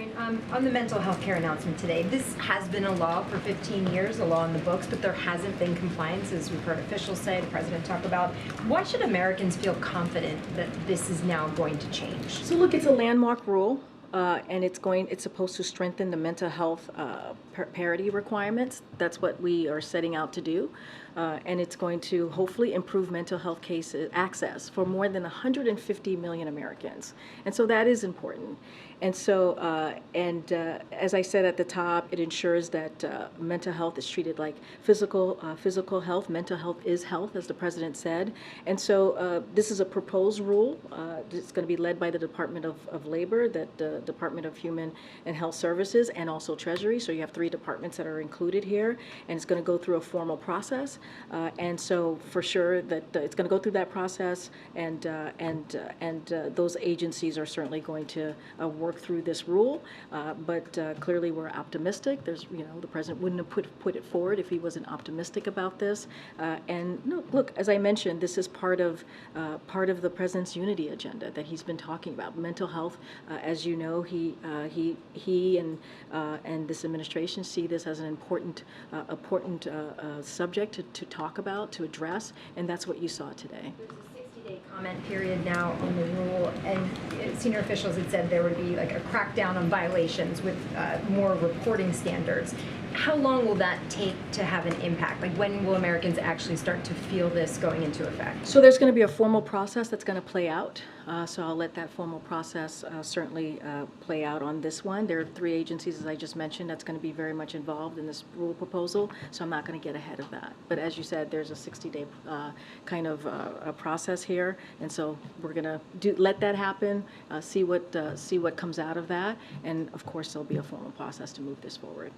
Karine, on the mental health care announcement today, this has been a law for 15 years, a law in the books, but there hasn't been compliance, as we've heard officials say, the president talk about. Why should Americans feel confident that this is now going to change? So look, it's a landmark rule. And it's supposed to strengthen the mental health parity requirements. That's what we are setting out to do. And it's going to hopefully improve mental health cases access for more than 150 million Americans. And so that is important. And so, as I said at the top, it ensures that mental health is treated like physical health. Mental health is health, as the president said. And so this is a proposed rule. It's going to be led by the Department of Labor, the Department of Human and Health Services, and also Treasury. So you have three departments that are included here, and it's going to go through a formal process. And so for sure that it's going to go through that process, and those agencies are certainly going to work through this rule. But clearly we're optimistic. There's, the president wouldn't have put it forward if he wasn't optimistic about this. And no, look, as I mentioned, this is part of the president's unity agenda that he's been talking about. Mental health, as you know, he and this administration see this as an important subject to talk about, to address, and that's what you saw today. There's a 60-day comment period now on the rule, and senior officials had said there would be like a crackdown on violations with more reporting standards. How long will that take to have an impact? Like, when will Americans actually start to feel this going into effect? So there's going to be a formal process that's going to play out. So I'll let that formal process certainly play out on this one. There are three agencies, as I just mentioned, that's going to be very much involved in this rule proposal. So I'm not going to get ahead of that. But as you said, there's a 60-day kind of a process here, and so we're going to let that happen, see what comes out of that, and of course there'll be a formal process to move this forward.